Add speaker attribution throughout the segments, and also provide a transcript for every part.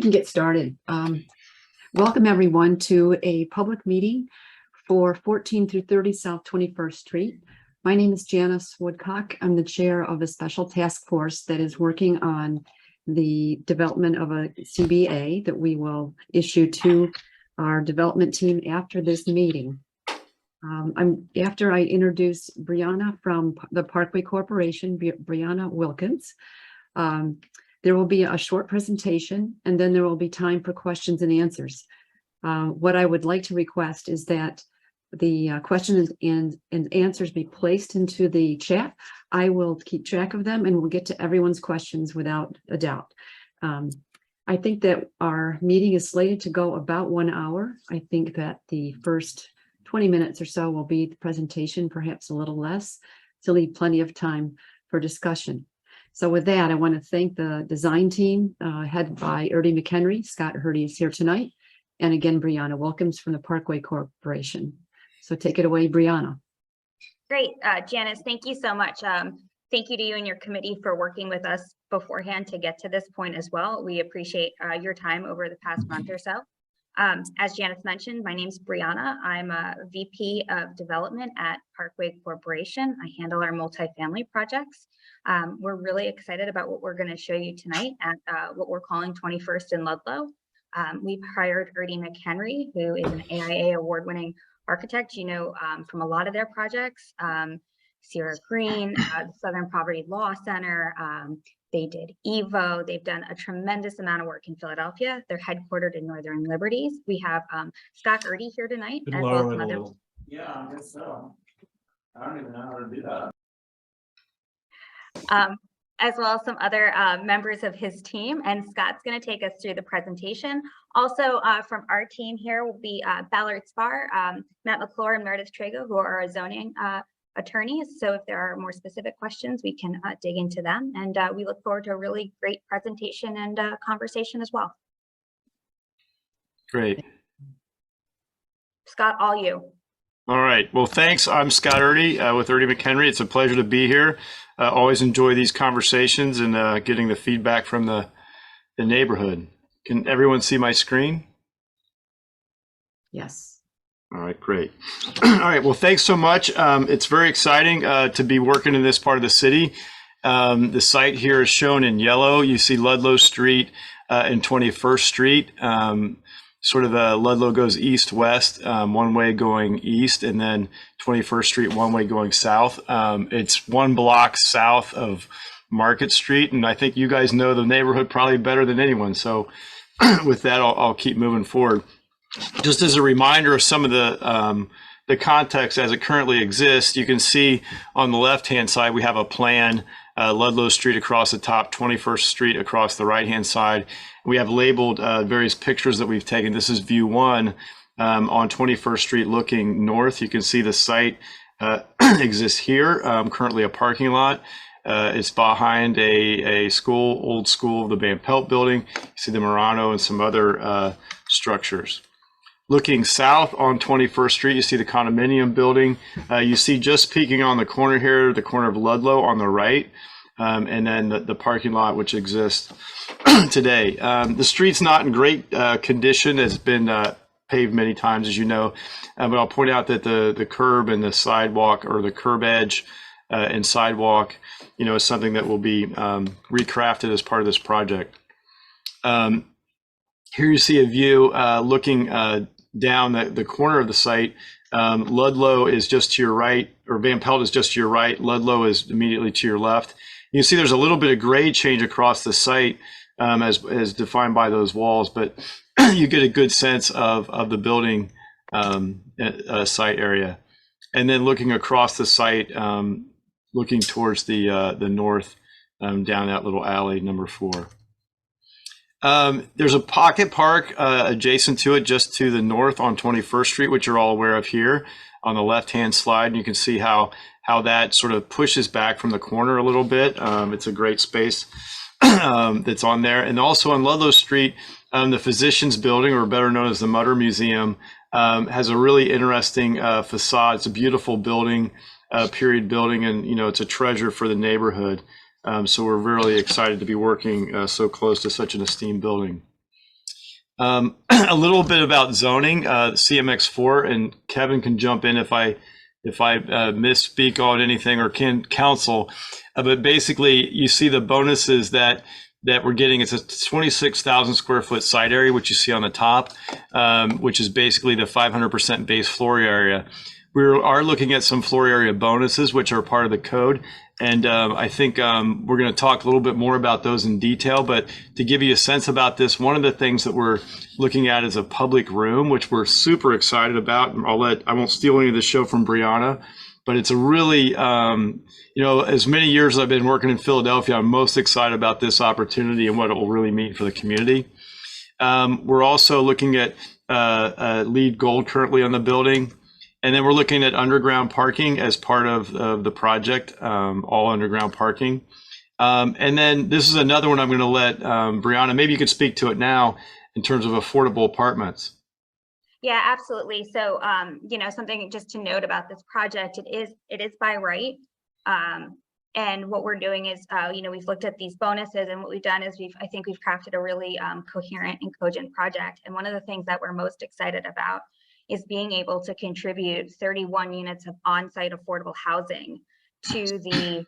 Speaker 1: can get started. Welcome everyone to a public meeting for 14 through 30 South 21st Street. My name is Janice Woodcock. I'm the chair of a special task force that is working on the development of a CBA that we will issue to our development team after this meeting. After I introduce Brianna from the Parkway Corporation, Brianna Wilkins, there will be a short presentation and then there will be time for questions and answers. What I would like to request is that the questions and answers be placed into the chat. I will keep track of them and we'll get to everyone's questions without a doubt. I think that our meeting is slated to go about 1 hour. I think that the first 20 minutes or so will be the presentation, perhaps a little less, to leave plenty of time for discussion. So with that, I want to thank the design team headed by Erdy McHenry. Scott Hurdy is here tonight. And again, Brianna Wilkins from the Parkway Corporation. So take it away, Brianna.
Speaker 2: Great, Janice, thank you so much. Thank you to you and your committee for working with us beforehand to get to this point as well. We appreciate your time over the past month or so. As Janice mentioned, my name is Brianna. I'm a VP of Development at Parkway Corporation. I handle our multifamily projects. We're really excited about what we're going to show you tonight at what we're calling 21st in Ludlow. We've hired Erdy McHenry, who is an AIA award-winning architect, you know, from a lot of their projects. Sierra Green, the Southern Poverty Law Center, they did Evo. They've done a tremendous amount of work in Philadelphia. They're headquartered in Northern Liberties. We have Scott Erdy here tonight. As well as some other...
Speaker 3: Yeah, I guess so. I don't even know how to do that.
Speaker 2: As well as some other members of his team. And Scott's going to take us through the presentation. Also from our team here will be Ballard Spar, Matt McClure, and Meredith Trago, who are our zoning attorneys. So if there are more specific questions, we can dig into them. And we look forward to a really great presentation and conversation as well.
Speaker 4: Great.
Speaker 2: Scott, all you.
Speaker 4: All right. Well, thanks. I'm Scott Erdy with Erdy McHenry. It's a pleasure to be here. Always enjoy these conversations and getting the feedback from the neighborhood. Can everyone see my screen?
Speaker 1: Yes.
Speaker 4: All right, great. All right, well, thanks so much. It's very exciting to be working in this part of the city. The site here is shown in yellow. You see Ludlow Street and 21st Street. Sort of Ludlow goes east-west, one way going east, and then 21st Street, one way going south. It's 1 block south of Market Street, and I think you guys know the neighborhood probably better than anyone. So with that, I'll keep moving forward. Just as a reminder of some of the context as it currently exists, you can see on the left-hand side, we have a plan, Ludlow Street across the top, 21st Street across the right-hand side. We have labeled various pictures that we've taken. This is view 1 on 21st Street looking north. You can see the site exists here, currently a parking lot. It's behind a school, old school, the Van Pelt building. You see the Murano and some other structures. Looking south on 21st Street, you see the condominium building. You see just peeking on the corner here, the corner of Ludlow on the right, and then the parking lot which exists today. The street's not in great condition. It's been paved many times, as you know, but I'll point out that the curb and the sidewalk, or the curb edge and sidewalk, you know, is something that will be recrafted as part of this project. Here you see a view looking down the corner of the site. Ludlow is just to your right, or Van Pelt is just to your right. Ludlow is immediately to your left. You can see there's a little bit of grade change across the site as defined by those walls, but you get a good sense of the building site area. And then looking across the site, looking towards the north, down that little alley, number 4. There's a pocket park adjacent to it, just to the north on 21st Street, which you're all aware of here on the left-hand slide. And you can see how that sort of pushes back from the corner a little bit. It's a great space that's on there. And also on Ludlow Street, the Physicians Building, or better known as the Mutter Museum, has a really interesting facade. It's a beautiful building, period building, and you know, it's a treasure for the neighborhood. So we're really excited to be working so close to such an esteemed building. A little bit about zoning, CMX4, and Kevin can jump in if I misspeak on anything, or can counsel. But basically, you see the bonuses that we're getting. It's a 26,000 square foot site area, which you see on the top, which is basically the 500% base floor area. We are looking at some floor area bonuses, which are part of the code. And I think we're going to talk a little bit more about those in detail. But to give you a sense about this, one of the things that we're looking at is a public room, which we're super excited about. I won't steal any of the show from Brianna, but it's a really, as many years as I've been working in Philadelphia, I'm most excited about this opportunity and what it will really mean for the community. We're also looking at LEED Gold currently on the building. And then we're looking at underground parking as part of the project, all underground parking. And then this is another one I'm going to let Brianna, maybe you could speak to it now in terms of affordable apartments.
Speaker 2: Yeah, absolutely. So, something just to note about this project, it is by right. And what we're doing is, we've looked at these bonuses, and what we've done is I think we've crafted a really coherent and cogent project. And one of the things that we're most excited about is being able to contribute 31 units of on-site affordable housing to the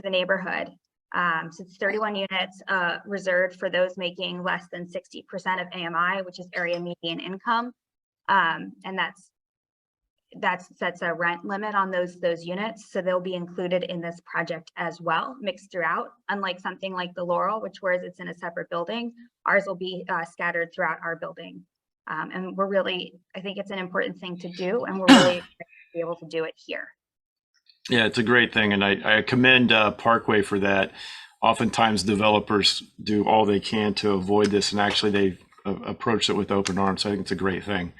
Speaker 2: neighborhood. So it's 31 units reserved for those making less than 60% of AMI, which is area median income, and that sets a rent limit on those units. So they'll be included in this project as well, mixed throughout. Unlike something like the Laurel, whereas it's in a separate building, ours will be scattered throughout our building. And I think it's an important thing to do, and we're really excited to be able to do it here.
Speaker 4: Yeah, it's a great thing. And I commend Parkway for that. Oftentimes developers do all they can to avoid this, and actually they've approached it with open arms. So I think it's a great thing.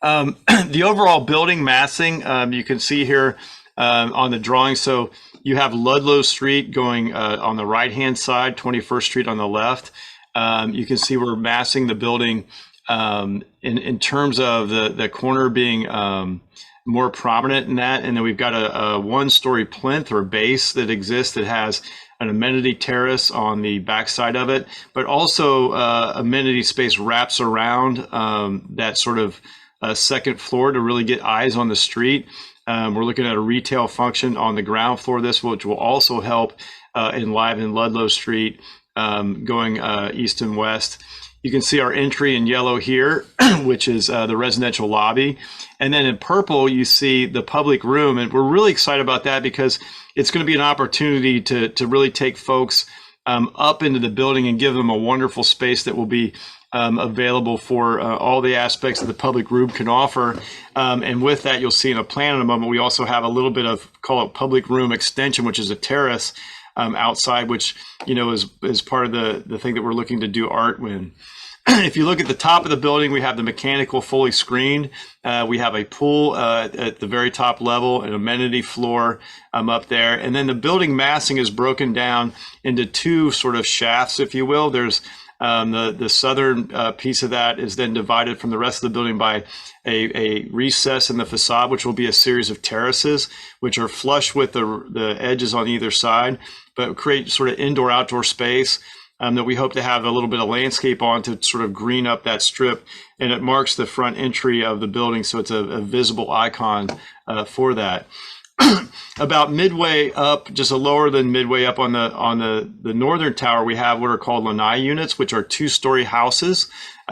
Speaker 4: The overall building massing, you can see here on the drawing. So you have Ludlow Street going on the right-hand side, 21st Street on the left. You can see we're massing the building in terms of the corner being more prominent in that. And then we've got a one-story plinth or base that exists that has an amenity terrace on the backside of it, but also amenity space wraps around that sort of second floor to really get eyes on the street. We're looking at a retail function on the ground floor of this, which will also help enliven Ludlow Street going east and west. You can see our entry in yellow here, which is the residential lobby. And then in purple, you see the public room. And we're really excited about that because it's going to be an opportunity to really take folks up into the building and give them a wonderful space that will be available for all the aspects that the public room can offer. And with that, you'll see in a plan in a moment, we also have a little bit of, call it public room extension, which is a terrace outside, which, is part of the thing that we're looking to do art with. If you look at the top of the building, we have the mechanical fully screened. We have a pool at the very top level, an amenity floor up there. And then the building massing is broken down into two sort of shafts, if you will. There's the southern piece of that is then divided from the rest of the building by a recess in the facade, which will be a series of terraces, which are flush with the edges on either side, but create sort of indoor-outdoor space that we hope to have a little bit of landscape on to sort of green up that strip. And it marks the front entry of the building, so it's a visible icon for that. About midway up, just a lower than midway up on the northern tower, we have what are called lanai units, which are two-story houses,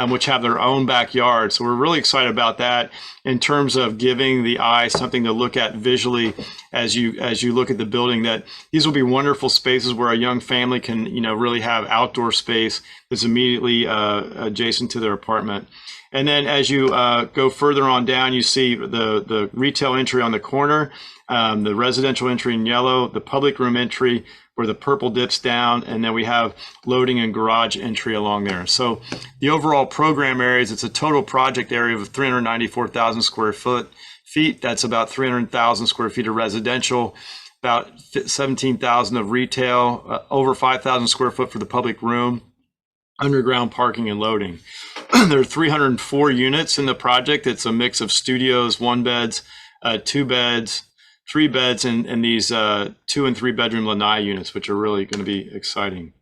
Speaker 4: which have their own backyard. So we're really excited about that in terms of giving the eye something to look at visually as you look at the building. That these will be wonderful spaces where a young family can really have outdoor space that's immediately adjacent to their apartment. And then as you go further on down, you see the retail entry on the corner, the residential entry in yellow, the public room entry where the purple dips down, and then we have loading and garage entry along there. So the overall program areas, it's a total project area of 394,000 square feet. That's about 300,000 square feet of residential, about 17,000 of retail, over 5,000 square foot for the public room, underground parking and loading. There are 304 units in the project. It's a mix of studios, 1 beds, 2 beds, 3 beds, and these 2 and 3 bedroom lanai units, which are really going to be exciting.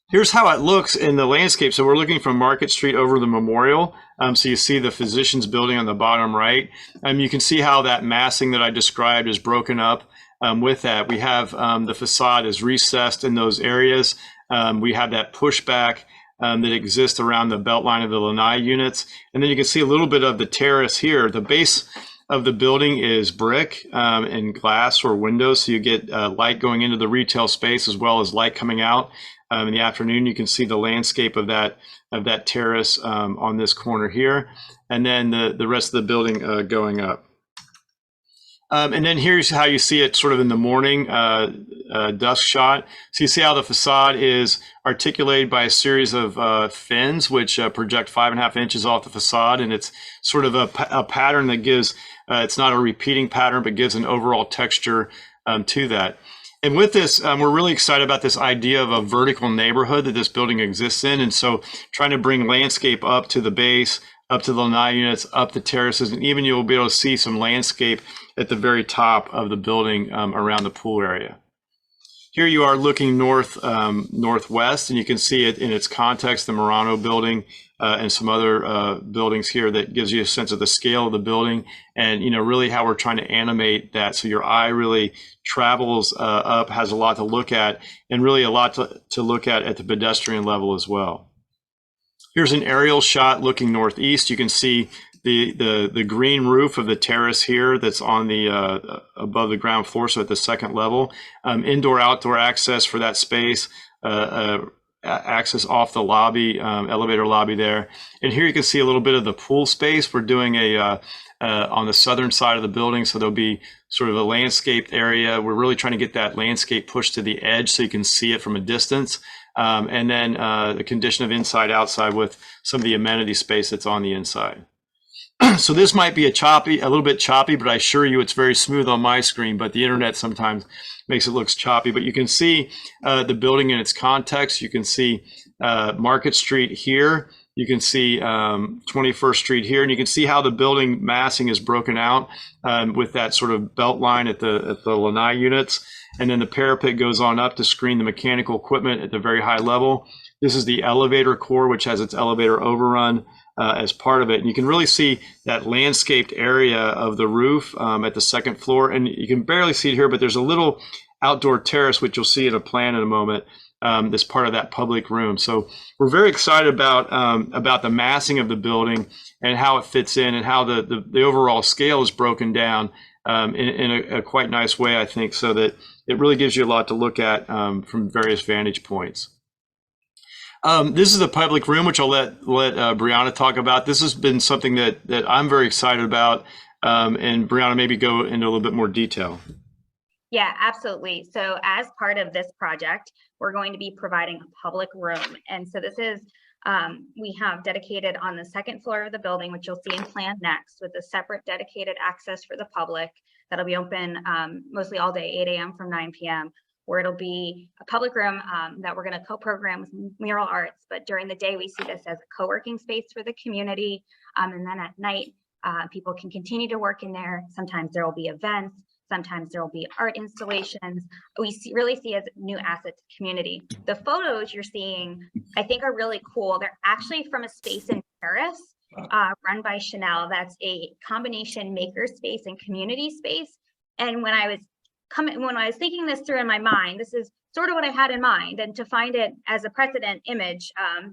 Speaker 4: Here's how it looks in the landscape. So we're looking from Market Street over the Memorial. So you see the Physicians Building on the bottom right. You can see how that massing that I described is broken up. With that, we have the facade is recessed in those areas. We have that pushback that exists around the belt line of the lanai units. And then you can see a little bit of the terrace here. The base of the building is brick and glass or windows. So you get light going into the retail space as well as light coming out. In the afternoon, you can see the landscape of that terrace on this corner here, and then the rest of the building going up. And then here's how you see it sort of in the morning dusk shot. So you see how the facade is articulated by a series of fins, which project 5.5 inches off the facade, and it's sort of a pattern that gives. It's not a repeating pattern, but gives an overall texture to that. And with this, we're really excited about this idea of a vertical neighborhood that this building exists in. And so trying to bring landscape up to the base, up to the lanai units, up the terraces, and even you'll be able to see some landscape at the very top of the building around the pool area. Here you are looking northwest, and you can see it in its context, the Murano building and some other buildings here that gives you a sense of the scale of the building and, really how we're trying to animate that. So your eye really travels up, has a lot to look at, and really a lot to look at the pedestrian level as well. Here's an aerial shot looking northeast. You can see the green roof of the terrace here that's on the above the ground floor, so at the second level. Indoor outdoor access for that space, access off the lobby, elevator lobby there. And here you can see a little bit of the pool space. We're doing on the southern side of the building, so there'll be sort of a landscaped area. We're really trying to get that landscape pushed to the edge so you can see it from a distance. And then the condition of inside outside with some of the amenity space that's on the inside. So this might be a little bit choppy, but I assure you it's very smooth on my screen, but the internet sometimes makes it look choppy. But you can see the building in its context. You can see Market Street here. You can see 21st Street here, and you can see how the building massing is broken out with that sort of belt line at the lanai units. And then the parapet goes on up to screen the mechanical equipment at the very high level. This is the elevator core, which has its elevator overrun as part of it. And you can really see that landscaped area of the roof at the second floor. And you can barely see it here, but there's a little outdoor terrace, which you'll see in a plan in a moment, that's part of that public room. So we're very excited about the massing of the building and how it fits in and how the overall scale is broken down in a quite nice way, I think, so that it really gives you a lot to look at from various vantage points. This is a public room, which I'll let Brianna talk about. This has been something that I'm very excited about, and Brianna, maybe go into a little bit more detail.
Speaker 2: Yeah, absolutely. So as part of this project, we're going to be providing a public room. And so this is, we have dedicated on the second floor of the building, which you'll see in plan next, with a separate dedicated access for the public that'll be open mostly all day, 8 a.m. from 9 p.m., where it'll be a public room that we're going to co-program with mural arts. But during the day, we see this as a co-working space for the community. And then at night, people can continue to work in there. Sometimes there will be events. Sometimes there will be art installations. We really see as a new asset to community. The photos you're seeing, I think, are really cool. They're actually from a space in Paris run by Chanel. That's a combination maker space and community space. And when I was thinking this through in my mind, this is sort of what I had in mind. And to find it as a precedent image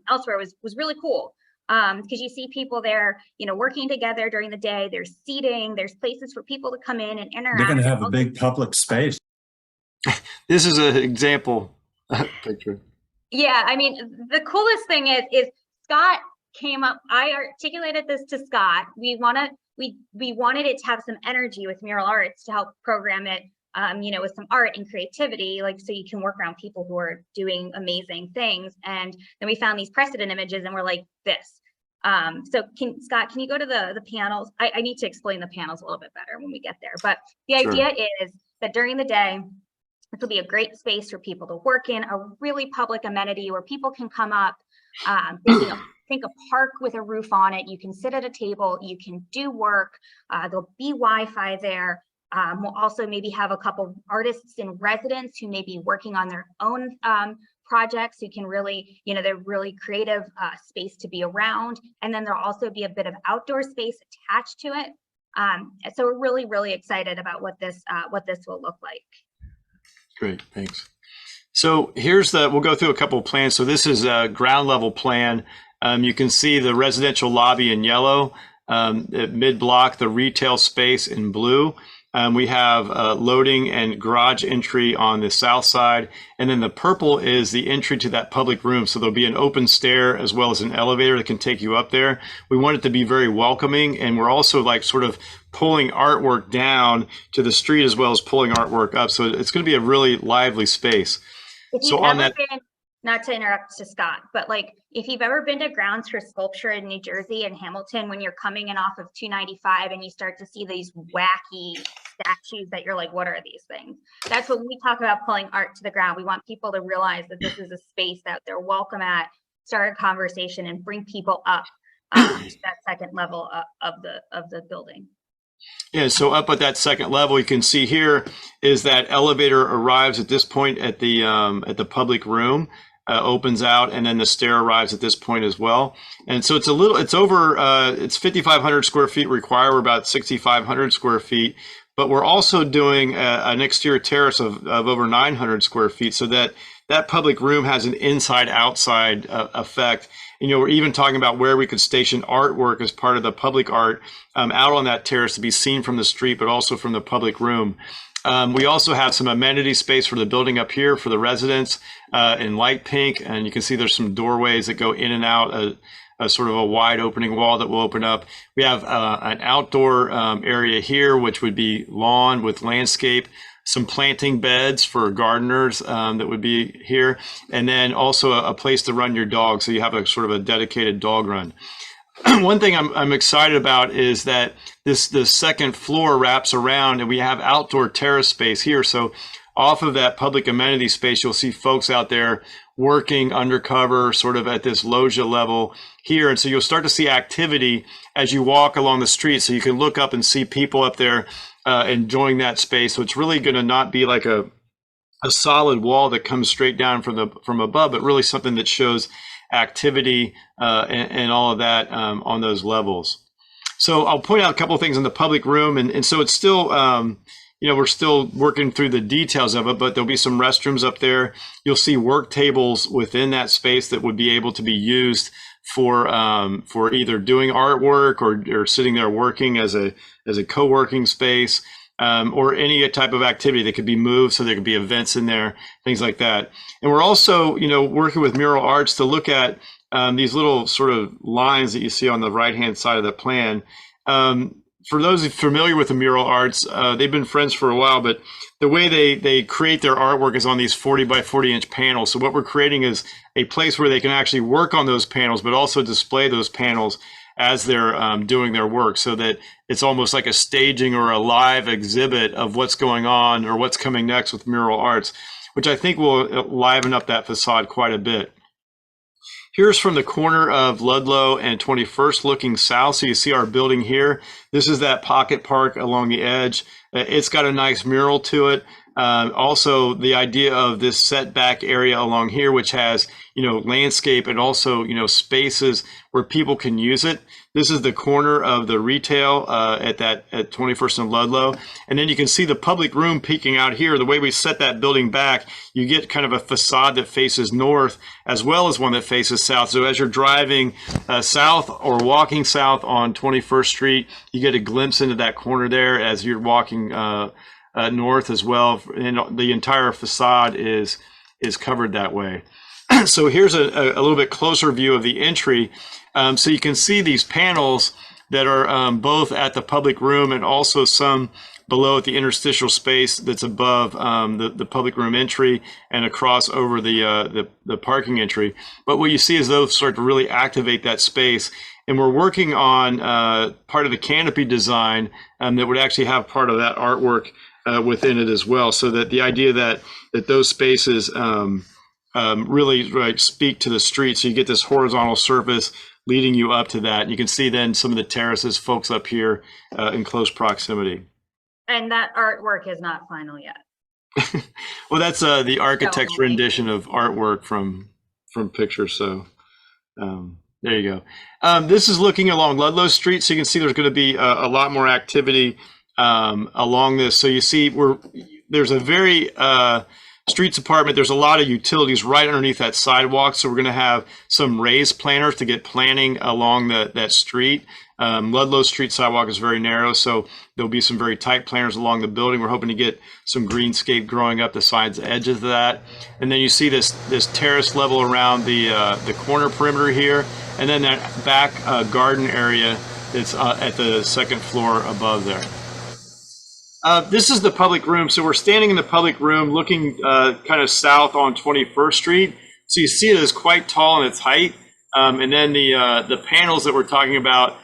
Speaker 2: elsewhere was really cool. Because you see people there, working together during the day. There's seating, there's places for people to come in and interact.
Speaker 5: They're going to have a big public space.
Speaker 4: This is an example picture.
Speaker 2: Yeah, I mean, the coolest thing is Scott came up. I articulated this to Scott. We wanted it to have some energy with mural arts to help program it. With some art and creativity, so you can work around people who are doing amazing things. And then we found these precedent images and we're like this. So Scott, can you go to the panels? I need to explain the panels a little bit better when we get there. But the idea is that during the day, this will be a great space for people to work in, a really public amenity where people can come up, think a park with a roof on it. You can sit at a table, you can do work. There'll be Wi-Fi there. We'll also maybe have a couple artists in residence who may be working on their own projects. You can really, they're really creative space to be around. And then there'll also be a bit of outdoor space attached to it. So we're really, really excited about what this will look like.
Speaker 4: Great, thanks. So we'll go through a couple of plans. So this is a ground level plan. You can see the residential lobby in yellow, mid-block, the retail space in blue. We have loading and garage entry on the south side. And then the purple is the entry to that public room. So there'll be an open stair as well as an elevator that can take you up there. We want it to be very welcoming. And we're also like sort of pulling artwork down to the street as well as pulling artwork up. So it's going to be a really lively space. So on that,
Speaker 2: not to interrupt to Scott, but like if you've ever been to Grounds for Sculpture in New Jersey and Hamilton, when you're coming in off of 295 and you start to see these wacky statues that you're like, what are these things? That's when we talk about pulling art to the ground. We want people to realize that this is a space that they're welcome at, start a conversation and bring people up to that second level of the building.
Speaker 4: Yeah, so up at that second level, you can see here is that elevator arrives at this point at the public room, opens out, and then the stair arrives at this point as well. And so it's it's 5,500 square feet required. We're about 6,500 square feet, but we're also doing an exterior terrace of over 900 square feet, so that public room has an inside-outside effect. We're even talking about where we could station artwork as part of the public art out on that terrace to be seen from the street, but also from the public room. We also have some amenity space for the building up here for the residents in light pink. And you can see there's some doorways that go in and out, a sort of a wide opening wall that will open up. We have an outdoor area here, which would be lawn with landscape, some planting beds for gardeners that would be here, and then also a place to run your dog. So you have a sort of a dedicated dog run. One thing I'm excited about is that the second floor wraps around and we have outdoor terrace space here. So off of that public amenity space, you'll see folks out there working undercover sort of at this loggia level here. And so you'll start to see activity as you walk along the street. So you can look up and see people up there enjoying that space. So it's really going to not be like a solid wall that comes straight down from above, but really something that shows activity and all of that on those levels. So I'll point out a couple of things in the public room. And so it's still, we're still working through the details of it, but there'll be some restrooms up there. You'll see work tables within that space that would be able to be used for either doing artwork or sitting there working as a co-working space, or any type of activity that could be moved. So there could be events in there, things like that. And we're also, working with Mural Arts to look at these little sort of lines that you see on the right-hand side of the plan. For those familiar with the Mural Arts, they've been friends for a while, but the way they create their artwork is on these 40 by 40 inch panels. So what we're creating is a place where they can actually work on those panels, but also display those panels as they're doing their work, so that it's almost like a staging or a live exhibit of what's going on or what's coming next with Mural Arts, which I think will liven up that facade quite a bit. Here's from the corner of Ludlow and 21st looking south. So you see our building here. This is that pocket park along the edge. It's got a nice mural to it. Also, the idea of this setback area along here, which has, landscape and also, spaces where people can use it. This is the corner of the retail at 21st and Ludlow. And then you can see the public room peeking out here. The way we set that building back, you get kind of a facade that faces north as well as one that faces south. So as you're driving south or walking south on 21st Street, you get a glimpse into that corner there as you're walking north as well. And the entire facade is covered that way. So here's a little bit closer view of the entry. So you can see these panels that are both at the public room and also some below at the interstitial space that's above the public room entry and across over the parking entry. But what you see is those start to really activate that space. And we're working on part of the canopy design that would actually have part of that artwork within it as well. So that the idea that those spaces really speak to the street. So you get this horizontal surface leading you up to that. You can see then some of the terraces, folks up here in close proximity.
Speaker 2: And that artwork is not final yet.
Speaker 4: Well, that's the architect's rendition of artwork from pictures. So there you go. This is looking along Ludlow Street, so you can see there's going to be a lot more activity along this. So you see there's a very streets apartment. There's a lot of utilities right underneath that sidewalk. So we're going to have some raised planters to get planting along that street. Ludlow Street sidewalk is very narrow, so there'll be some very tight planters along the building. We're hoping to get some greenscape growing up the sides edges of that. And then you see this terrace level around the corner perimeter here, and then that back garden area that's at the second floor above there. This is the public room. So we're standing in the public room looking kind of south on 21st Street. So you see it is quite tall in its height. And then the panels that we're talking about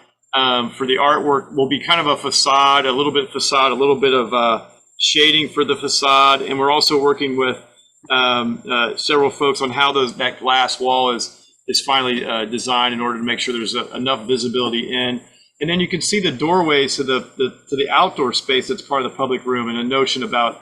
Speaker 4: for the artwork will be kind of a facade, a little bit of shading for the facade. And we're also working with several folks on how that glass wall is finally designed in order to make sure there's enough visibility in. And then you can see the doorways to the outdoor space that's part of the public room, and a notion about,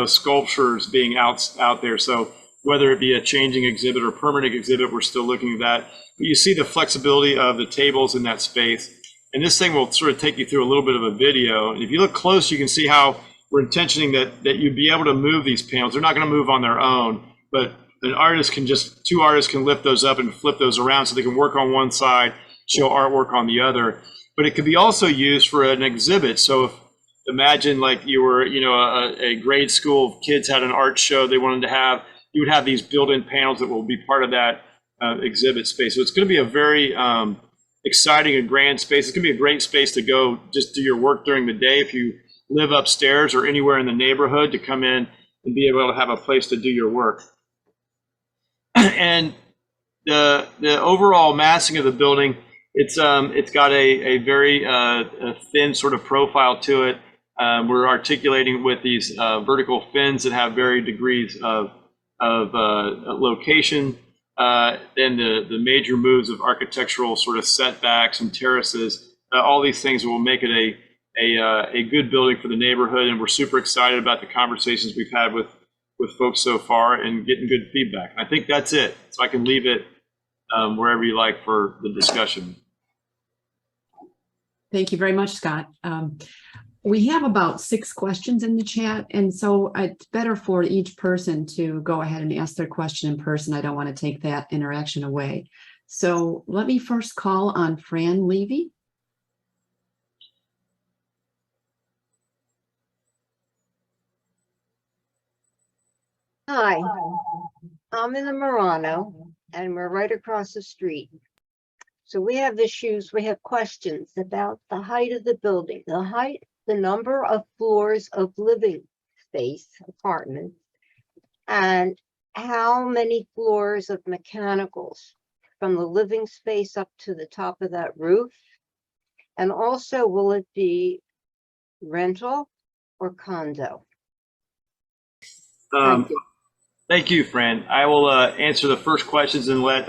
Speaker 4: sculptures being out there. So whether it be a changing exhibit or permanent exhibit, we're still looking at that. But you see the flexibility of the tables in that space. And this thing will sort of take you through a little bit of a video. And if you look close, you can see how we're intentioning that you'd be able to move these panels. They're not going to move on their own, but two artists can lift those up and flip those around so they can work on one side, show artwork on the other. But it could be also used for an exhibit. So imagine like you were, a grade school of kids had an art show they wanted to have, you would have these built-in panels that will be part of that exhibit space. So it's going to be a very exciting and grand space. It's going to be a great space to go just do your work during the day if you live upstairs or anywhere in the neighborhood, to come in and be able to have a place to do your work. And the overall massing of the building, it's got a very thin sort of profile to it. We're articulating with these vertical fins that have varied degrees of location. Then the major moves of architectural sort of setbacks and terraces. All these things will make it a good building for the neighborhood, and we're super excited about the conversations we've had with folks so far and getting good feedback. I think that's it. So I can leave it wherever you like for the discussion.
Speaker 1: Thank you very much, Scott. We have about 6 questions in the chat, and so it's better for each person to go ahead and ask their question in person. I don't want to take that interaction away. So let me first call on Fran Levy.
Speaker 6: Hi, I'm in the Murano, and we're right across the street. So we have questions about the height of the building, the number of floors of living space, apartments, and how many floors of mechanicals from the living space up to the top of that roof. And also, will it be rental or condo? Thank you.
Speaker 4: Thank you, Fran. I will answer the first questions and let,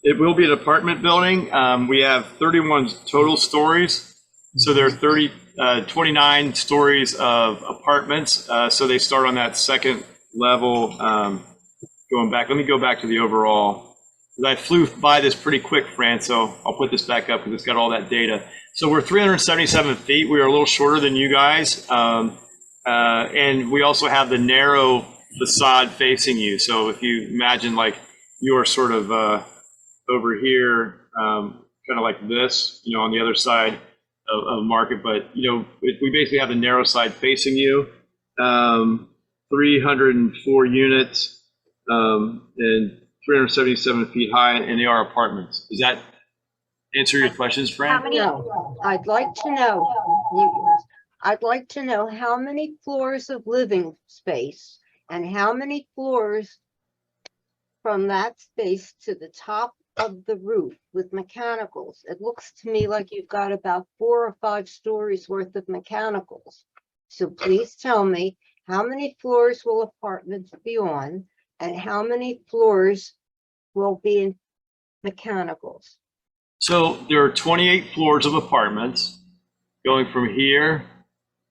Speaker 4: it will be an apartment building. We have 31 total stories. So there are 29 stories of apartments. So they start on that second level. Going back, let me go back to the overall. I flew by this pretty quick, Fran, so I'll put this back up because it's got all that data. So we're 377 feet. We are a little shorter than you guys. And we also have the narrow facade facing you. So if you imagine like you are sort of over here, kind of like this, on the other side of Market, but we basically have the narrow side facing you. 304 units and 377 feet high, and they are apartments. Does that answer your questions, Fran?
Speaker 6: No, I'd like to know how many floors of living space and how many floors from that space to the top of the roof with mechanicals. It looks to me like you've got about 4 or 5 stories worth of mechanicals. So please tell me, how many floors will apartments be on and how many floors will be in mechanicals?
Speaker 4: So there are 28 floors of apartments going from here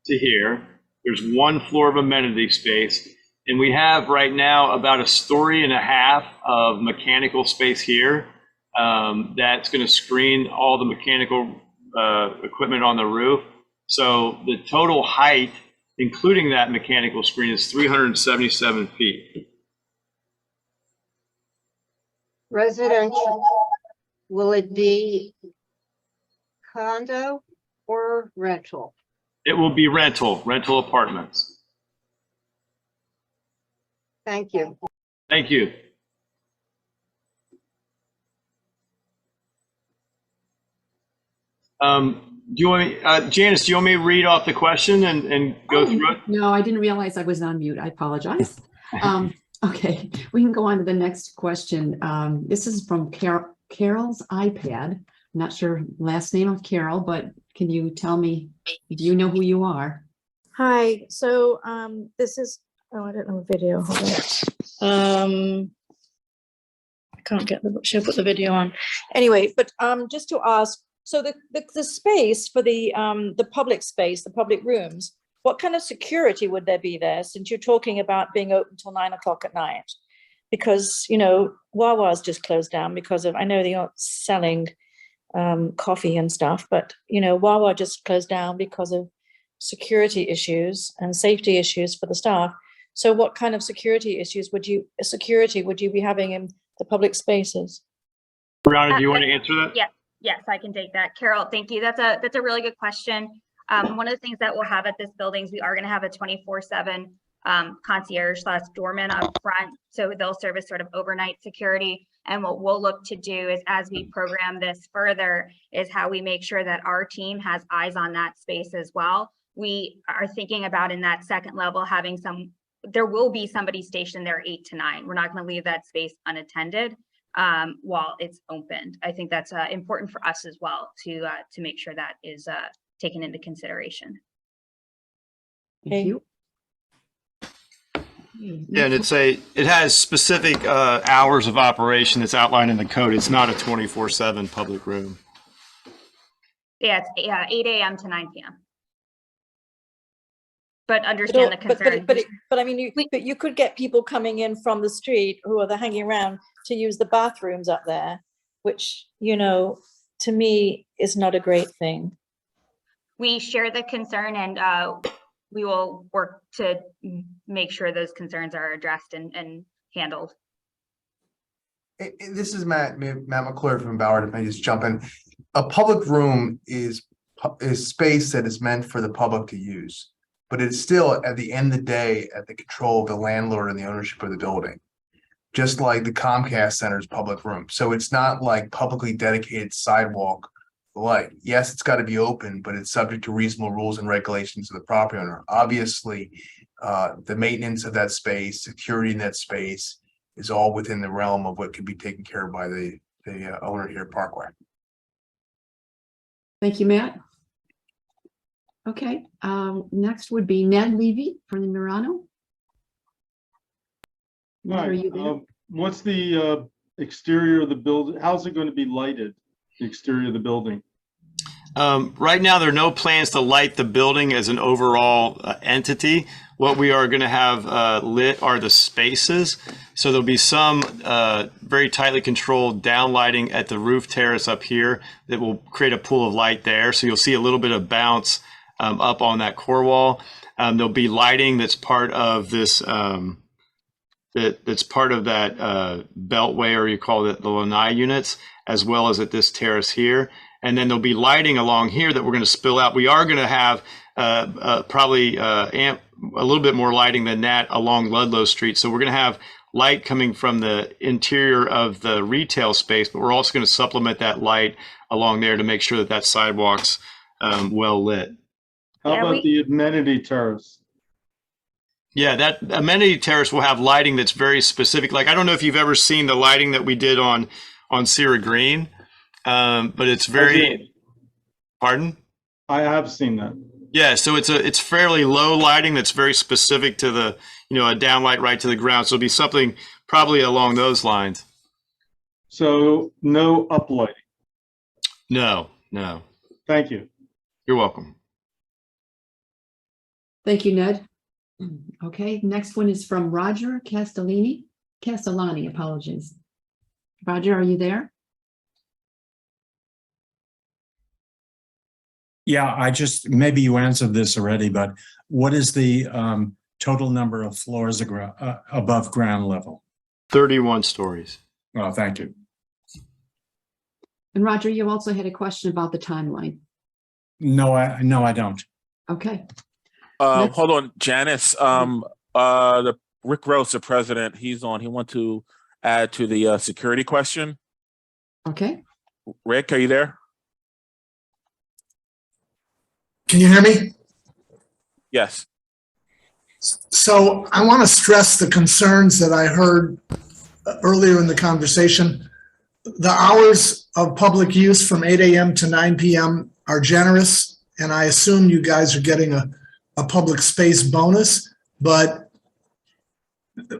Speaker 4: to here. There's 1 floor of amenity space. And we have right now about 1.5 stories of mechanical space here. That's going to screen all the mechanical equipment on the roof. So the total height, including that mechanical screen, is 377 feet.
Speaker 6: Residential, will it be condo or rental?
Speaker 4: It will be rental apartments.
Speaker 6: Thank you.
Speaker 4: Thank you. Do you want me, Janice, do you want me to read off the question and go through it?
Speaker 1: No, I didn't realize I was on mute. I apologize. Okay, we can go on to the next question. This is from Carol's iPad. I'm not sure last name of Carol, but can you tell me, do you know who you are?
Speaker 7: Hi, so this is, oh, I don't know a video. Hold on. I can't get the, she'll put the video on. Anyway, but just to ask, so the space for the public space, the public rooms, what kind of security would there be there, since you're talking about being open till 9 o'clock at night? Because, you know, Wawa's just closed down because of, I know they aren't selling coffee and stuff, but, you know, Wawa just closed down because of security issues and safety issues for the staff. So what kind of security issues would you be having in the public spaces?
Speaker 4: Brianna, do you want to answer that?
Speaker 2: Yes, I can take that. Carol, thank you. That's a really good question. One of the things that we'll have at this building is we are going to have a 24/7 concierge / doorman up front. So they'll service sort of overnight security. And what we'll look to do is, as we program this further, is how we make sure that our team has eyes on that space as well. We are thinking about, in that second level, having there will be somebody stationed there 8 to 9. We're not going to leave that space unattended while it's opened. I think that's important for us as well to make sure that is taken into consideration.
Speaker 1: Thank you.
Speaker 4: Yeah, and it has specific hours of operation that's outlined in the code. It's not a 24/7 public room.
Speaker 2: Yeah, it's 8 a.m. to 9 p.m. But understand the concern.
Speaker 7: But I mean, you could get people coming in from the street who are hanging around to use the bathrooms up there, which, you know, to me is not a great thing.
Speaker 2: We share the concern, and we will work to make sure those concerns are addressed and handled.
Speaker 8: This is Matt McClure from Ballard. If I just jump in, a public room is space that is meant for the public to use, but it's still, at the end of the day, at the control of the landlord and the ownership of the building, just like the Comcast Center's public room. So it's not like publicly dedicated sidewalk. Like, yes, it's got to be open, but it's subject to reasonable rules and regulations of the property owner. Obviously, the maintenance of that space, security in that space is all within the realm of what can be taken care of by the owner here at Parkway.
Speaker 1: Thank you, Matt. Okay, next would be Ned Levy from the Murano. Ned, are you there?
Speaker 9: What's the exterior of the building? How's it going to be lighted? The exterior of the building?
Speaker 4: Right now, there are no plans to light the building as an overall entity. What we are going to have lit are the spaces. So there'll be some very tightly controlled downlighting at the roof terrace up here that will create a pool of light there. So you'll see a little bit of bounce up on that core wall. There'll be lighting that's part of this, that's part of that beltway, or you call it the lanai units, as well as at this terrace here. And then there'll be lighting along here that we're going to spill out. We are going to have probably a little bit more lighting than that along Ludlow Street. So we're going to have light coming from the interior of the retail space, but we're also going to supplement that light along there to make sure that that sidewalk's well lit.
Speaker 9: How about the amenity terrace?
Speaker 4: Yeah, that amenity terrace will have lighting that's very specific. Like, I don't know if you've ever seen the lighting that we did on Sierra Green, but it's very, pardon?
Speaker 9: I have seen that.
Speaker 4: Yeah, so it's fairly low lighting that's very specific to the, you know, a downlight right to the ground. So it'll be something probably along those lines.
Speaker 9: So no uplighting?
Speaker 4: No.
Speaker 9: Thank you.
Speaker 4: You're welcome.
Speaker 1: Thank you, Ned. Okay, next one is from Roger Castellani, apologies. Roger, are you there?
Speaker 5: Yeah, maybe you answered this already, but what is the total number of floors above ground level?
Speaker 4: 31 stories.
Speaker 5: Oh, thank you.
Speaker 1: And Roger, you also had a question about the timeline.
Speaker 5: No, I don't.
Speaker 1: Okay. Next-
Speaker 10: Hold on, Janice. The Rick Rose, the president, he's on. He want to add to the security question.
Speaker 1: Okay.
Speaker 10: Rick, are you there?
Speaker 11: Can you hear me?
Speaker 10: Yes.
Speaker 11: So I want to stress the concerns that I heard earlier in the conversation. The hours of public use from 8 a.m. to 9 p.m. are generous, and I assume you guys are getting a public space bonus, but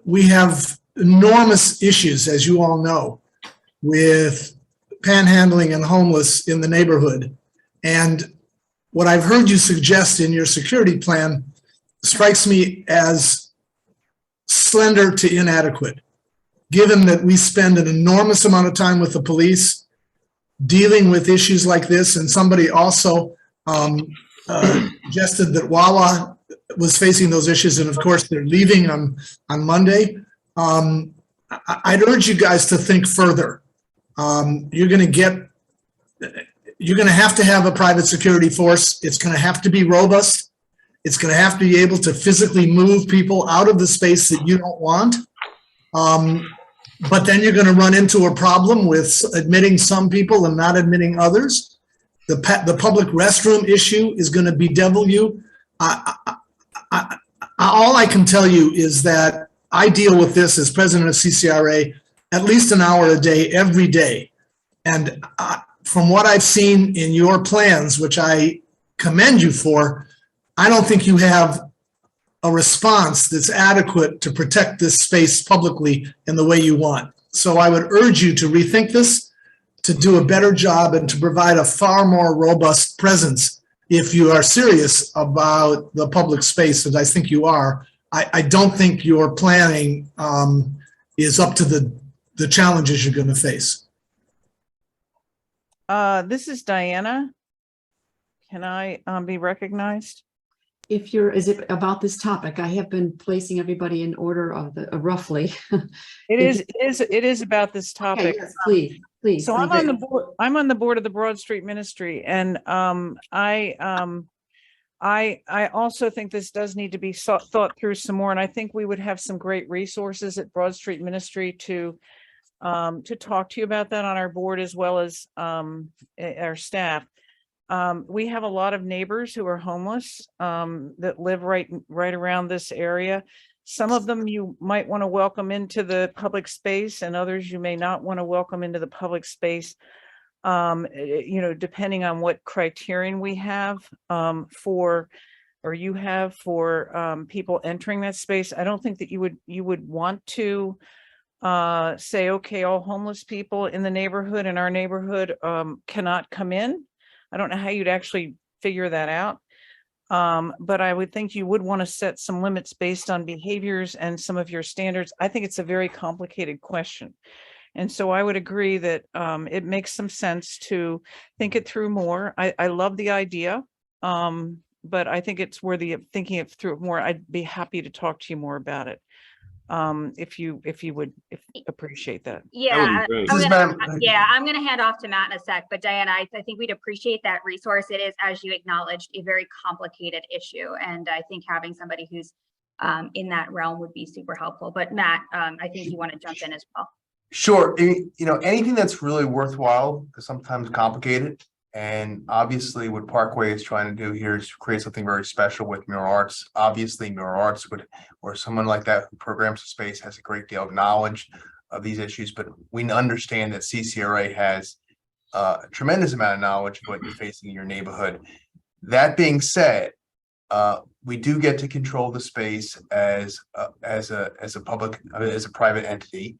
Speaker 11: we have enormous issues, as you all know, with panhandling and homeless in the neighborhood. And what I've heard you suggest in your security plan strikes me as slender to inadequate, given that we spend an enormous amount of time with the police dealing with issues like this. And somebody also suggested that Wawa was facing those issues. And of course, they're leaving on Monday. I'd urge you guys to think further. You're going to have to have a private security force. It's going to have to be robust. It's going to have to be able to physically move people out of the space that you don't want. But then you're going to run into a problem with admitting some people and not admitting others. The public restroom issue is going to bedevil you. All I can tell you is that I deal with this as president of CCRA at least an hour a day, every day. And from what I've seen in your plans, which I commend you for, I don't think you have a response that's adequate to protect this space publicly in the way you want. So I would urge you to rethink this, to do a better job, and to provide a far more robust presence if you are serious about the public space, as I think you are. I don't think your planning is up to the challenges you're going to face.
Speaker 12: This is Diana. Can I be recognized?
Speaker 1: Is it about this topic? I have been placing everybody in order of the roughly.
Speaker 12: It is about this topic.
Speaker 1: Okay, yes, please.
Speaker 12: So I'm on the board. I'm on the board of the Broad Street Ministry, and I also think this does need to be thought through some more. And I think we would have some great resources at Broad Street Ministry to talk to you about that on our board, as well as our staff. We have a lot of neighbors who are homeless that live right around this area. Some of them you might want to welcome into the public space, and others you may not want to welcome into the public space, depending on what criterion we have for people entering that space. I don't think that you would want to say, okay, all homeless people in the neighborhood, in our neighborhood, cannot come in. I don't know how you'd actually figure that out. But I would think you would want to set some limits based on behaviors and some of your standards. I think it's a very complicated question. And so I would agree that it makes some sense to think it through more. I love the idea, but I think it's worthy of thinking it through more. I'd be happy to talk to you more about it. If you would appreciate that.
Speaker 2: Yeah,
Speaker 4: That would be great.
Speaker 2: I'm gonna hand off to Matt in a sec, but Diana, I think we'd appreciate that resource. It is, as you acknowledged, a very complicated issue, and I think having somebody who's in that realm would be super helpful. But Matt, I think you want to jump in as well.
Speaker 8: Sure. Anything that's really worthwhile is sometimes complicated. And obviously what Parkway is trying to do here is create something very special with Mural Arts. Obviously Mural Arts or someone like that who programs the space has a great deal of knowledge of these issues, but we understand that CCRA has a tremendous amount of knowledge of what you're facing in your neighborhood. That being said, we do get to control the space as a private entity.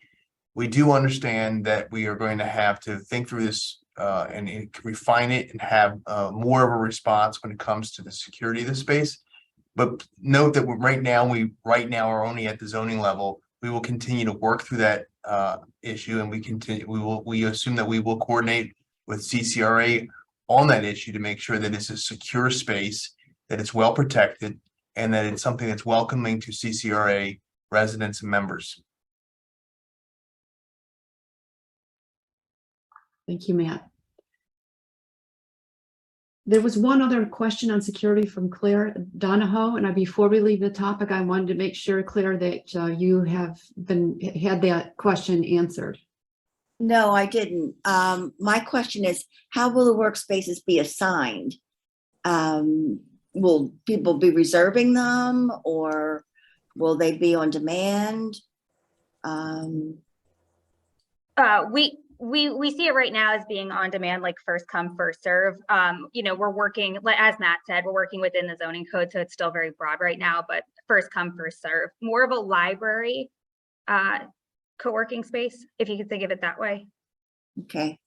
Speaker 8: We do understand that we are going to have to think through this and refine it and have more of a response when it comes to the security of the space. But note that right now are only at the zoning level. We will continue to work through that issue, and we assume that we will coordinate with CCRA on that issue to make sure that it's a secure space, that it's well protected, and that it's something that's welcoming to CCRA residents and members.
Speaker 1: Thank you, Matt. There was one other question on security from Claire Donahoe, and before we leave the topic, I wanted to make sure, Claire, that you have had that question answered.
Speaker 13: No, I didn't. My question is, how will the workspaces be assigned? Will people be reserving them, or will they be on demand?
Speaker 2: We see it right now as being on demand, like first come, first serve. You know, we're working, as Matt said, we're working within the zoning code, so it's still very broad right now, but first come, first serve. More of a library co-working space, if you could think of it that way.
Speaker 13: Okay.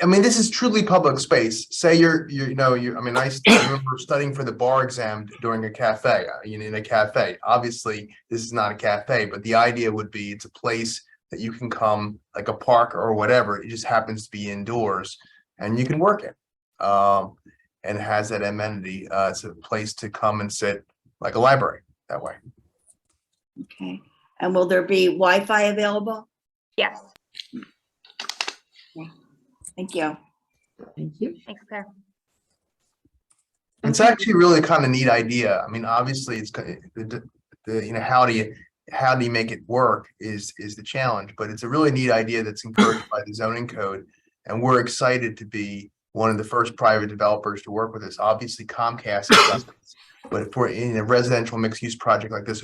Speaker 8: I mean, this is truly public space. Say I remember studying for the bar exam during a cafe, in a cafe. Obviously, this is not a cafe, but the idea would be it's a place that you can come, like a park or whatever. It just happens to be indoors and you can work it. And it has that amenity. It's a place to come and sit, like a library that way.
Speaker 13: Okay. And will there be Wi-Fi available?
Speaker 2: Yes.
Speaker 13: Okay. Thank you.
Speaker 1: Thank you.
Speaker 2: Thanks, Claire.
Speaker 8: It's actually really kind of neat idea. I mean, obviously, it's how do you make it work is the challenge, but it's a really neat idea that's encouraged by the zoning code, and we're excited to be one of the first private developers to work with this. Obviously, Comcast has done this, but if we're in a residential mixed-use project like this,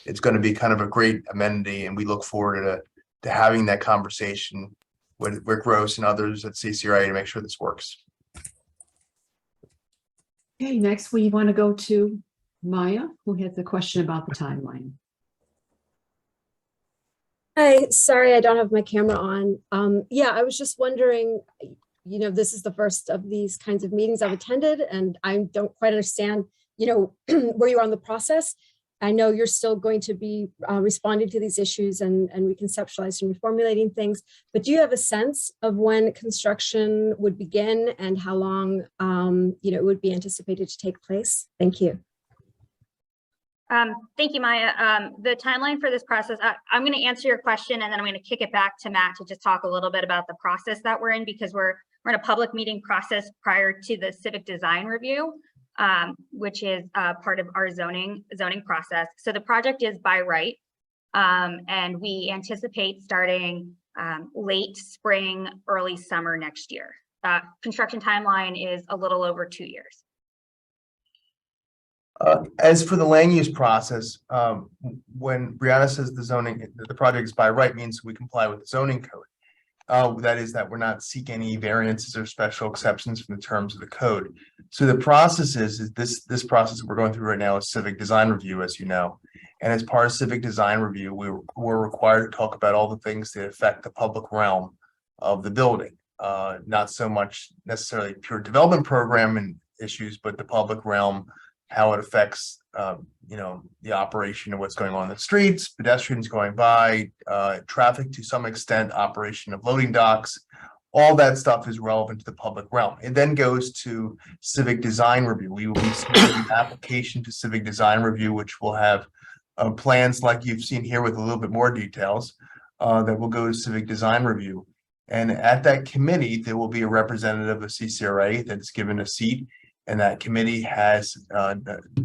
Speaker 8: it's going to be kind of a great amenity, and we look forward to having that conversation with Rick Rose and others at CCRA to make sure this works.
Speaker 1: Okay, next we want to go to Maya, who has a question about the timeline.
Speaker 14: Hi, sorry, I don't have my camera on. Yeah, I was just wondering, this is the first of these kinds of meetings I've attended, and I don't quite understand, where you are in the process. I know you're still going to be responding to these issues and reconceptualizing and reformulating things, but do you have a sense of when construction would begin and how long, it would be anticipated to take place? Thank you.
Speaker 2: Thank you, Maya. The timeline for this process, I'm going to answer your question, and then I'm going to kick it back to Matt to just talk a little bit about the process that we're in, because we're in a public meeting process prior to the civic design review, which is part of our zoning process. So the project is by right, and we anticipate starting late spring, early summer next year. Construction timeline is a little over 2 years.
Speaker 8: As for the land use process, when Brianna says the project is by right, means we comply with the zoning code. That is that we're not seeking any variances or special exceptions from the terms of the code. So the process is this process that we're going through right now is civic design review, as you know. And as part of civic design review, we're required to talk about all the things that affect the public realm of the building. Not so much necessarily pure development program and issues, but the public realm, how it affects, the operation of what's going on in the streets, pedestrians going by, traffic to some extent, operation of loading docks. All that stuff is relevant to the public realm. It then goes to civic design review. We will be submitting an application to civic design review, which will have plans like you've seen here with a little bit more details that will go to civic design review. And at that committee, there will be a representative of CCRA that is given a seat. And that committee has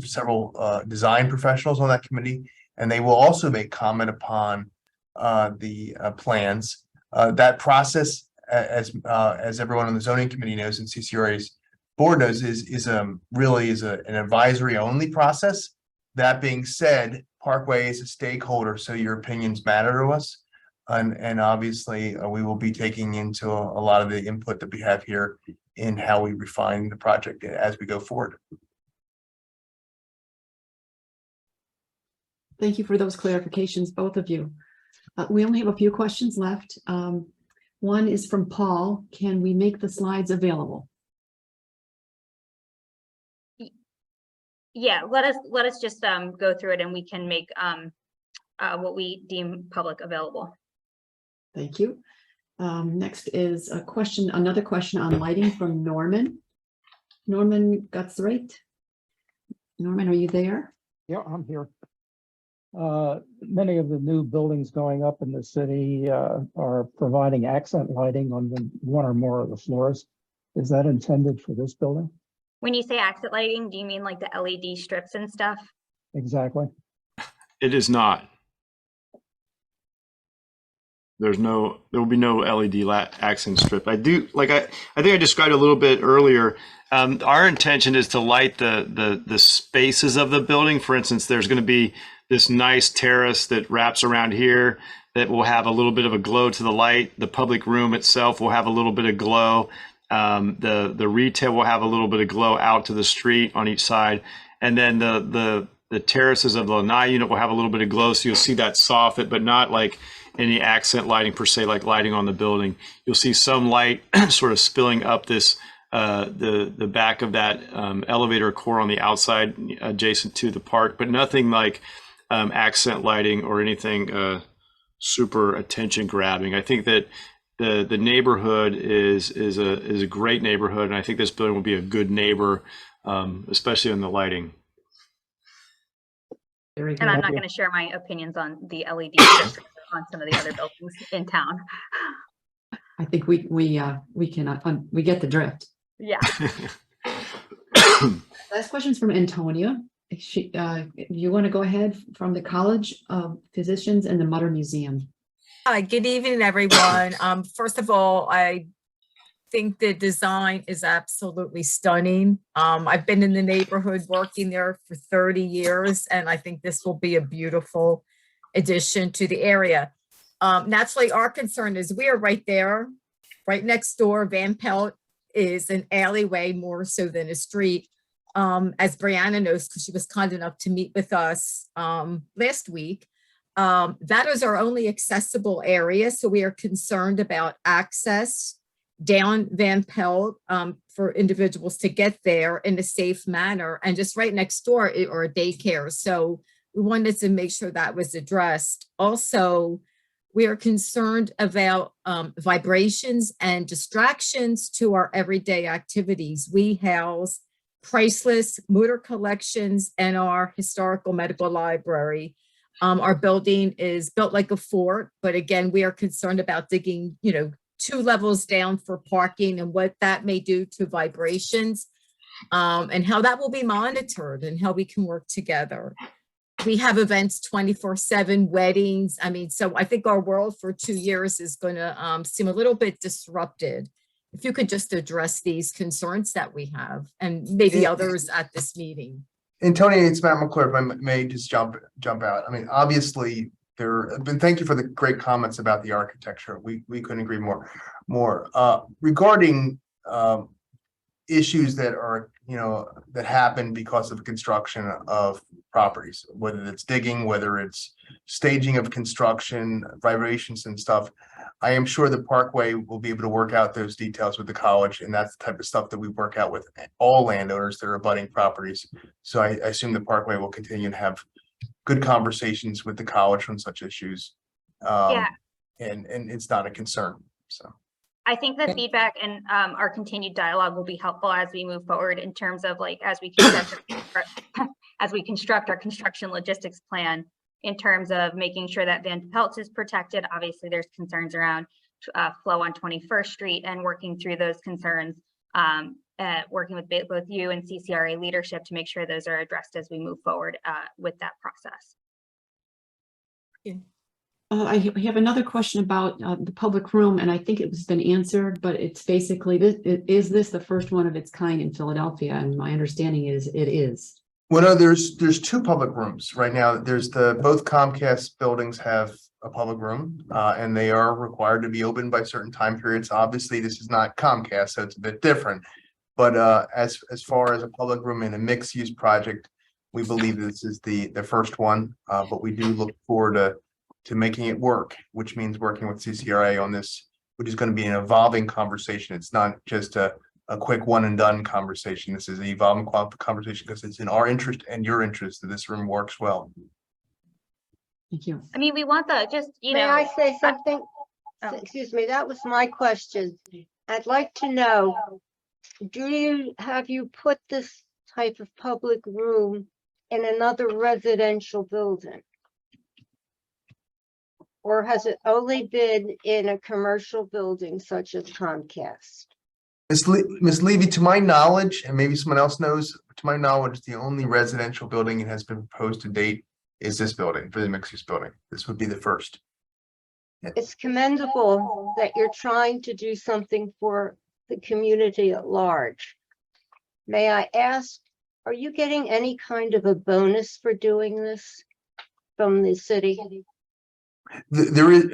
Speaker 8: several design professionals on that committee, and they will also make comment upon the plans. That process, as everyone on the zoning committee knows and CCRA's board knows, is really an advisory only process. That being said, Parkway is a stakeholder, so your opinions matter to us, and obviously we will be taking into a lot of the input that we have here in how we refine the project as we go forward.
Speaker 1: Thank you for those clarifications, both of you. We only have a few questions left. One is from Paul. Can we make the slides available?
Speaker 2: Yeah, let us just go through it and we can make what we deem public available.
Speaker 1: Thank you. Next is another question on lighting from Norman. Norman Gutsright. Norman, are you there?
Speaker 15: Yeah, I'm here. Many of the new buildings going up in the city are providing accent lighting on one or more of the floors. Is that intended for this building?
Speaker 2: When you say accent lighting, do you mean like the LED strips and stuff?
Speaker 15: Exactly.
Speaker 4: It is not. There will be no LED accent strip. I think I described a little bit earlier. Our intention is to light the spaces of the building. For instance, there's going to be this nice terrace that wraps around here that will have a little bit of a glow to the light. The public room itself will have a little bit of glow. The retail will have a little bit of glow out to the street on each side. And then the terraces of the lanai unit will have a little bit of glow. So you'll see that soffit, but not like any accent lighting per se, like lighting on the building. You'll see some light sort of spilling up this the back of that elevator core on the outside adjacent to the park, but nothing like accent lighting or anything super attention grabbing. I think that the neighborhood is a great neighborhood, and I think this building will be a good neighbor, especially on the lighting.
Speaker 1: Very good.
Speaker 2: And I'm not going to share my opinions on the LED strips on some of the other buildings in town.
Speaker 1: I think we get the drift.
Speaker 2: Yeah.
Speaker 1: Last question's from Antonia. You want to go ahead from the College of Physicians and the Mutter Museum?
Speaker 16: Hi, good evening, everyone. First of all, I think the design is absolutely stunning. I've been in the neighborhood working there for 30 years, and I think this will be a beautiful addition to the area. Naturally, our concern is we are right there, right next door. Van Pelt is an alleyway more so than a street. As Brianna knows, because she was kind enough to meet with us last week. That is our only accessible area. So we are concerned about access down Van Pelt for individuals to get there in a safe manner, and just right next door or a daycare. So we wanted to make sure that was addressed. Also, we are concerned about vibrations and distractions to our everyday activities. We house priceless motor collections and our historical medical library. Our building is built like a fort, but again, we are concerned about digging, 2 levels down for parking and what that may do to vibrations, and how that will be monitored and how we can work together. We have events 24/7, weddings. So I think our world for 2 years is going to seem a little bit disrupted. If you could just address these concerns that we have, and maybe others at this meeting.
Speaker 8: And Tony, it's Matt McClure. If I may just jump out. Obviously, thank you for the great comments about the architecture. We couldn't agree more. Regarding issues that are, that happen because of construction of properties, whether it's digging, whether it's staging of construction, vibrations and stuff. I am sure the Parkway will be able to work out those details with the college, and that's the type of stuff that we work out with all landowners that are abutting properties. So I assume the Parkway will continue to have good conversations with the college on such issues. And it's not a concern. So
Speaker 2: I think the feedback and our continued dialogue will be helpful as we move forward in terms of as we construct our construction logistics plan, in terms of making sure that Van Pelt is protected. Obviously, there's concerns around flow on 21st Street, and working through those concerns, working with both you and CCRA leadership to make sure those are addressed as we move forward with that process.
Speaker 1: I have another question about the public room, and I think it has been answered, but it's basically, is this the first one of its kind in Philadelphia? And my understanding is it is.
Speaker 8: Well, no, there's 2 public rooms right now. There's both Comcast buildings have a public room, and they are required to be open by certain time periods. Obviously, this is not Comcast, so it's a bit different. But as far as a public room in a mixed use project, we believe this is the first one. But we do look forward to making it work, which means working with CCRA on this, which is going to be an evolving conversation. It's not just a a quick one and done conversation. This is an evolving conversation because it's in our interest and your interest that this room works well.
Speaker 1: Thank you.
Speaker 2: I mean, we want the, just, you
Speaker 6: May
Speaker 2: know.
Speaker 6: I say something?
Speaker 2: Oh.
Speaker 6: Excuse me, that was my question. I'd like to know, have you put this type of public room in another residential building? Or has it only been in a commercial building such as Comcast?
Speaker 8: Ms. Levy, to my knowledge, and maybe someone else knows, to my knowledge, the only residential building that has been proposed to date is this building, for the mixed-use building. This would be the first.
Speaker 6: It's commendable that you're trying to do something for the community at large. May I ask, are you getting any kind of a bonus for doing this from the city?
Speaker 8: There is,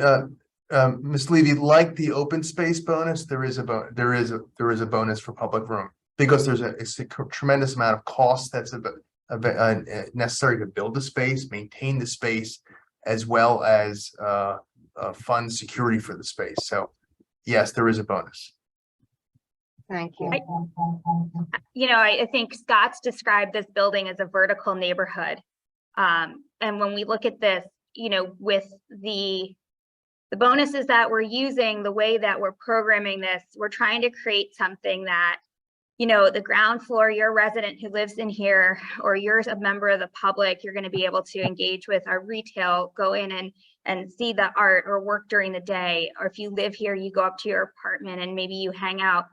Speaker 8: Ms. Levy, like the open space bonus, there is a bonus for public room because there's a tremendous amount of cost that's necessary to build the space, maintain the space, as well as fund security for the space. So yes, there is a bonus.
Speaker 6: Thank you.
Speaker 2: You know, I think Scott's described this building as a vertical neighborhood. And when we look at this, you know, with the bonuses that we're using, the way that we're programming this, we're trying to create something that, you know, the ground floor, you're a resident who lives in here, or you're a member of the public, you're going to be able to engage with our retail, go in and see the art or work during the day. Or if you live here, you go up to your apartment and maybe you hang out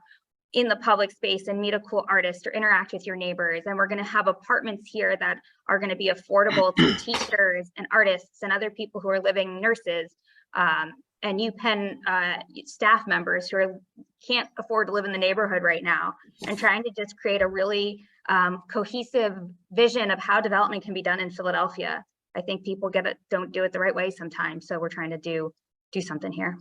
Speaker 2: in the public space and meet a cool artist or interact with your neighbors. And we're going to have apartments here that are going to be affordable to teachers and artists and other people who are living, nurses, and UPenn staff members who can't afford to live in the neighborhood right now, and trying to just create a really cohesive vision of how development can be done in Philadelphia. I think people don't do it the right way sometimes. So we're trying to do something here.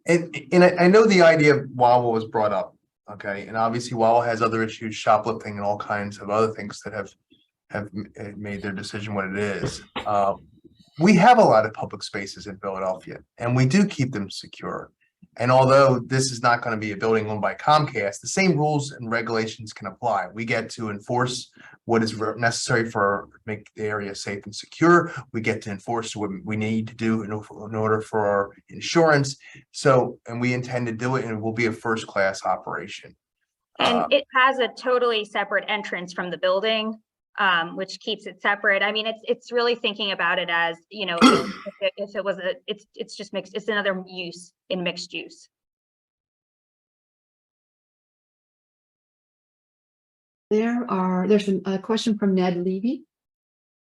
Speaker 8: And I know the idea of Wawa was brought up. Okay, and obviously Wawa has other issues, shoplifting and all kinds of other things that have made their decision what it is. We have a lot of public spaces in Philadelphia, and we do keep them secure. And although this is not going to be a building owned by Comcast, the same rules and regulations can apply. We get to enforce what is necessary for make the area safe and secure. We get to enforce what we need to do in order for our insurance. So, and we intend to do it, and it will be a first-class operation.
Speaker 2: And it has a totally separate entrance from the building, which keeps it separate. I mean, it's really thinking about it as, you know, if it was it's just mixed, it's another use in mixed use.
Speaker 1: There's a question from Ned Levy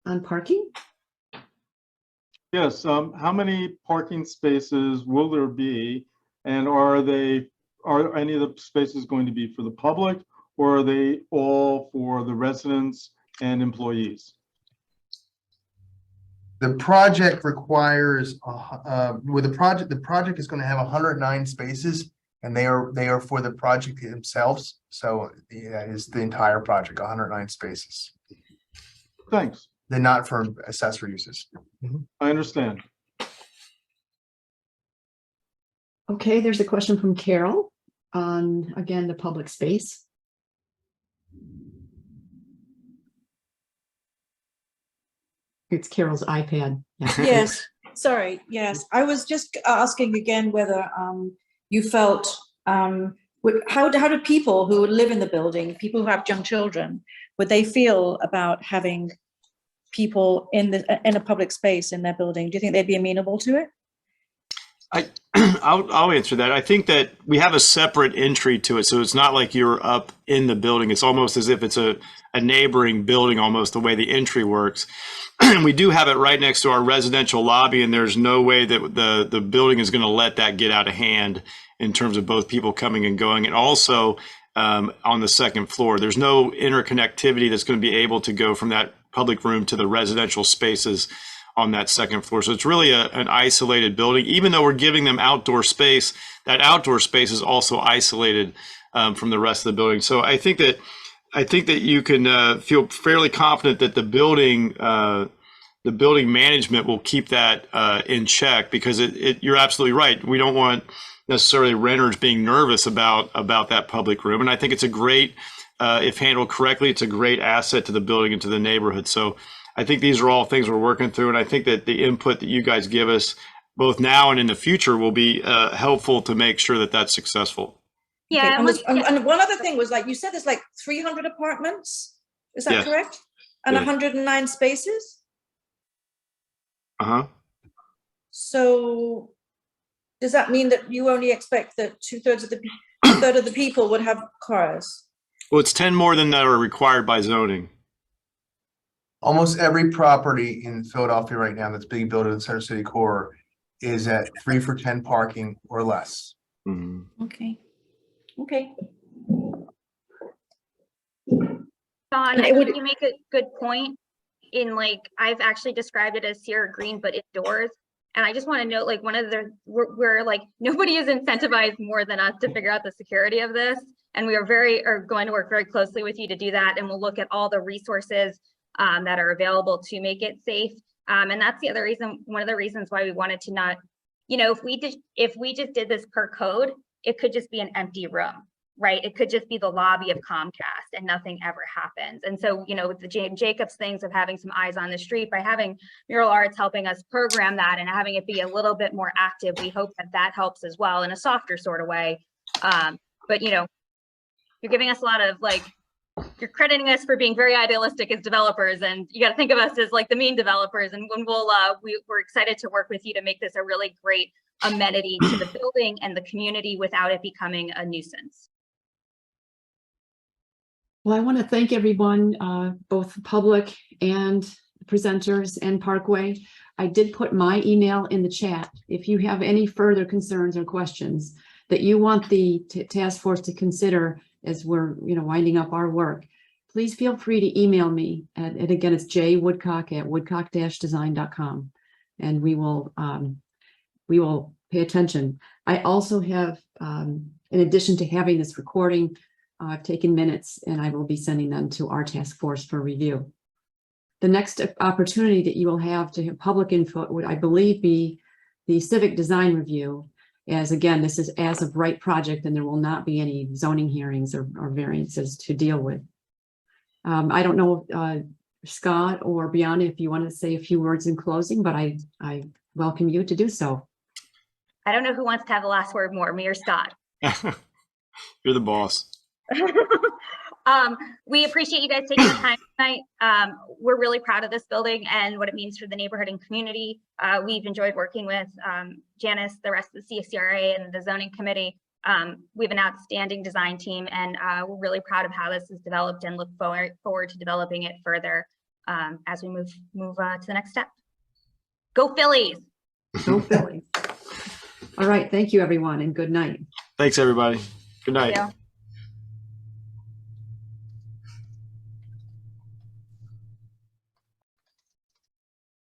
Speaker 1: on parking.
Speaker 9: Yes, how many parking spaces will there be? And are any of the spaces going to be for the public, or are they all for the residents and employees?
Speaker 8: The project requires the project is going to have 109 spaces, and they are for the project themselves. So that is the entire project, 109 spaces.
Speaker 9: Thanks.
Speaker 8: They're not for accessory uses.
Speaker 9: I understand.
Speaker 1: Okay, there's a question from Carol on, again, the public space. It's Carol's iPad.
Speaker 7: Yes, sorry, yes. I was just asking again whether you felt, how do people who live in the building, people who have young children, would they feel about having people in a public space in their building? Do you think they'd be amenable to it?
Speaker 4: I'll answer that. I think that we have a separate entry to it. So it's not like you're up in the building. It's almost as if it's a neighboring building, almost the way the entry works. We do have it right next to our residential lobby, and there's no way that the building is going to let that get out of hand in terms of both people coming and going. And also on the second floor, there's no interconnectivity that's going to be able to go from that public room to the residential spaces on that second floor. So it's really an isolated building. Even though we're giving them outdoor space, that outdoor space is also isolated from the rest of the building. So I think that you can feel fairly confident that the building management will keep that in check, because you're absolutely right. We don't want necessarily renters being nervous about that public room. And I think it's a great, if handled correctly, it's a great asset to the building and to the neighborhood. So I think these are all things we're working through. And I think that the input that you guys give us both now and in the future will be helpful to make sure that that's successful.
Speaker 2: Yeah.
Speaker 7: Okay, and, and one other thing was, like you said, there's like 300 apartments. Is that
Speaker 4: Yes.
Speaker 7: correct? And
Speaker 4: Yeah.
Speaker 7: 109 spaces.
Speaker 4: Uh-huh.
Speaker 7: So does that mean that you only expect that two-thirds of the people would have cars?
Speaker 4: Well, it's 10 more than that are required by zoning.
Speaker 8: Almost every property in Philadelphia right now that's being built in the center city core is at 3 for 10 parking or less.
Speaker 4: Mm-hmm.
Speaker 7: Okay. Okay.
Speaker 2: Dawn,
Speaker 7: And
Speaker 2: I
Speaker 7: it would-
Speaker 2: think you make a good point in, like, I've actually described it as Sierra Green, but indoors. And I just want to note, like, we're like, nobody is incentivized more than us to figure out the security of this. And we are going to work very closely with you to do that. And we'll look at all the resources that are available to make it safe. And that's the other reason, one of the reasons why we wanted to not, if we just did this per code, it could just be an empty room, right? It could just be the lobby of Comcast and nothing ever happens. And so, with the Jacobs things of having some eyes on the street, by having Mural Arts helping us program that and having it be a little bit more active, we hope that that helps as well in a softer sort of way. But you're giving us a lot of, like, you're crediting us for being very idealistic as developers, and you got to think of us as like the mean developers. And when we're excited to work with you to make this a really great amenity to the building and the community without it becoming a nuisance.
Speaker 1: Well, I want to thank everyone, both the public and presenters and Parkway. I did put my email in the chat. If you have any further concerns or questions that you want the task force to consider as we're winding up our work, please feel free to email me. And again, it's jwoodcock@woodcock-design.com, and we will pay attention. I also have, in addition to having this recording, I've taken minutes and I will be sending them to our task force for review. The next opportunity that you will have to have public input would, I believe, be the Civic Design Review. As again, this is as of right project, and there will not be any zoning hearings or variances to deal with. I don't know, Scott or Brianna, if you want to say a few words in closing, but I welcome you to do so.
Speaker 2: I don't know who wants to have the last word more, me or Scott.
Speaker 4: You're the boss.
Speaker 2: We appreciate you guys taking the time tonight. We're really proud of this building and what it means for the neighborhood and community. We've enjoyed working with Janice, the rest of the CFCRA, and the zoning committee. We have an outstanding design team, and we're really proud of how this is developed and look forward to developing it further as we move to the next step. Go Phillies!
Speaker 1: Go Phillies. All right, thank you, everyone, and good night.
Speaker 4: Thanks, everybody. Good night.
Speaker 2: Thank you.